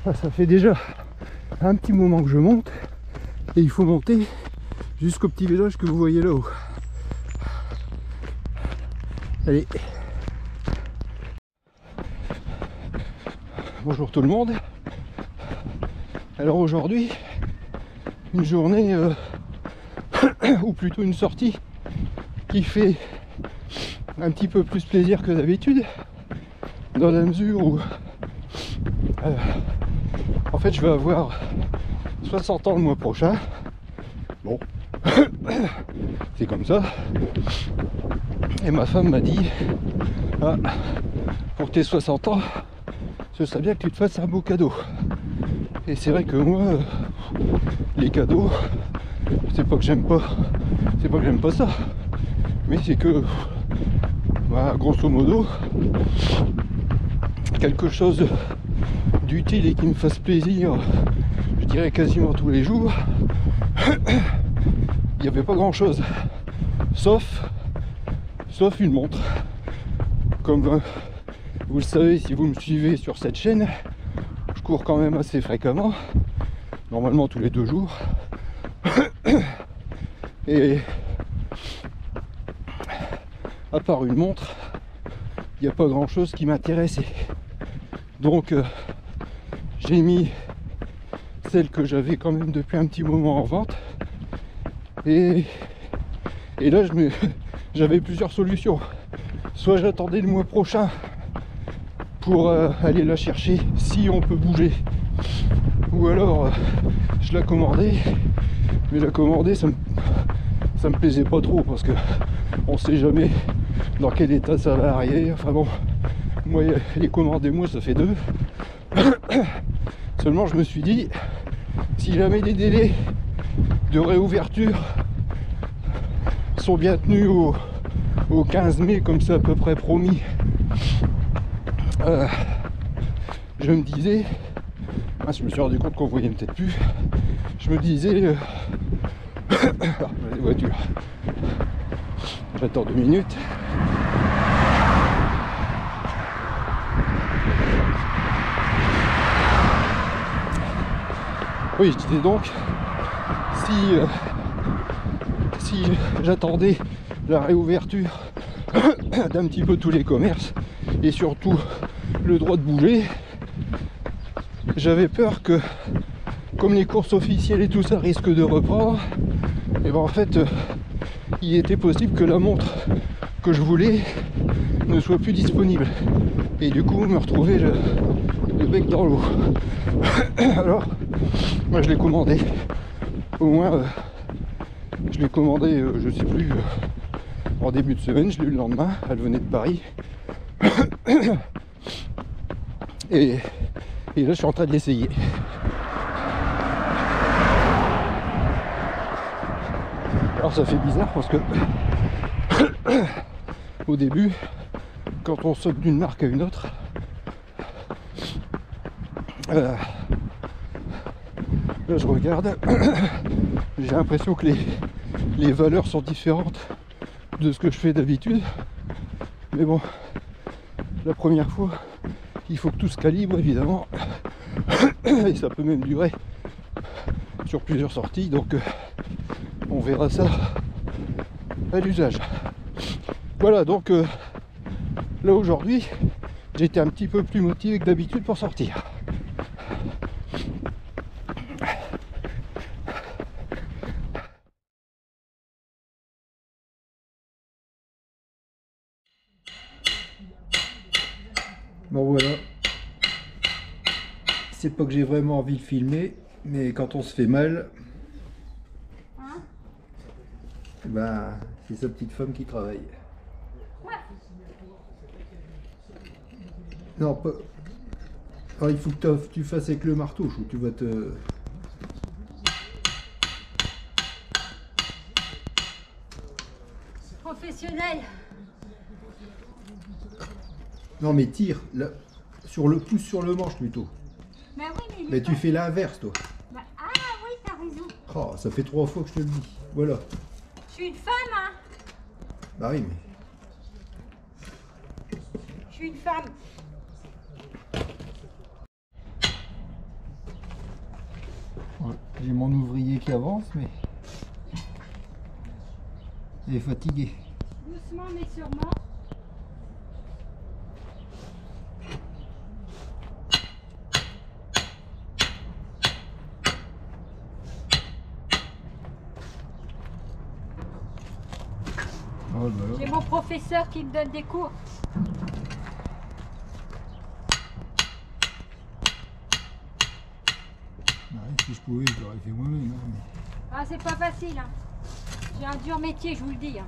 Ça fait déjà un petit moment que je monte et il faut monter jusqu'au petit village que vous voyez là-haut. Allez. Bonjour tout le monde. Alors aujourd'hui, une journée, ou plutôt une sortie qui fait un petit peu plus plaisir que d'habitude, dans la mesure où en fait je vais avoir 60 ans le mois prochain. Bon, c'est comme ça. Et ma femme m'a dit, ah, pour tes 60 ans, ce serait bien que tu te fasses un beau cadeau. Et c'est vrai que moi, les cadeaux, c'est pas que j'aime pas ça, mais c'est que, bah, grosso modo, quelque chose d'utile et qui me fasse plaisir, je dirais quasiment tous les jours, il n'y avait pas grand chose, sauf une montre. Comme vous le savez si vous me suivez sur cette chaîne, je cours quand même assez fréquemment, normalement tous les 2 jours. Et à part une montre, il n'y a pas grand chose qui m'intéressait. Donc j'ai mis celle que j'avais quand même depuis un petit moment en vente. Et là j'avais plusieurs solutions. Soit j'attendais le mois prochain pour aller la chercher si on peut bouger, ou alors je la commandais. Mais la commander, ça me plaisait pas trop parce que on sait jamais dans quel état ça va arriver. Enfin bon, moi les commander, moi ça fait 2. Seulement je me suis dit, si jamais les délais de réouverture sont bien tenus au 15 mai comme c'est à peu près promis, je me disais, je me suis rendu compte qu'on voyait peut-être plus, je me disais les voitures, j'attends 2 minutes. Oui, je disais donc, si j'attendais la réouverture d'un petit peu tous les commerces et surtout le droit de bouger, j'avais peur que, comme les courses officielles et tout ça risquent de reprendre, et ben en fait il était possible que la montre que je voulais ne soit plus disponible et du coup me retrouver le bec dans l'eau. Alors moi je l'ai commandé, au moins je l'ai commandé, je sais plus, en début de semaine, je l'ai eu le lendemain, elle venait de Paris. Et là je suis en train de l'essayer. Alors ça fait bizarre parce que au début, quand on saute d'une marque à une autre, là je regarde, j'ai l'impression que les valeurs sont différentes de ce que je fais d'habitude. Mais bon, la première fois, il faut que tout se calibre évidemment. Et ça peut même durer sur plusieurs sorties, donc on verra ça à l'usage. Voilà, donc là aujourd'hui, j'étais un petit peu plus motivé que d'habitude pour sortir. Bon voilà, c'est pas que j'ai vraiment envie de filmer, mais quand on se fait mal, bah c'est sa petite femme qui travaille. Non, pas... Alors, il faut que tu fasses avec le marteau, ou tu vas te... Professionnel. Non mais tire, là, sur le pouce sur le manche plutôt. Bah oui, mais tu fais l'inverse toi. Bah, ah oui, t'as raison. Oh, ça fait 3 fois que je te le dis. Voilà. Je suis une femme, hein. Bah oui, mais... Je suis une femme. J'ai mon ouvrier qui avance, mais il est fatigué. Doucement mais sûrement. Oh là là. J'ai mon professeur qui me donne des cours. Ouais, si je pouvais, je l'aurais fait moi-même. Hein, mais... Ah, c'est pas facile. Hein. J'ai un dur métier, je vous le dis. Hein.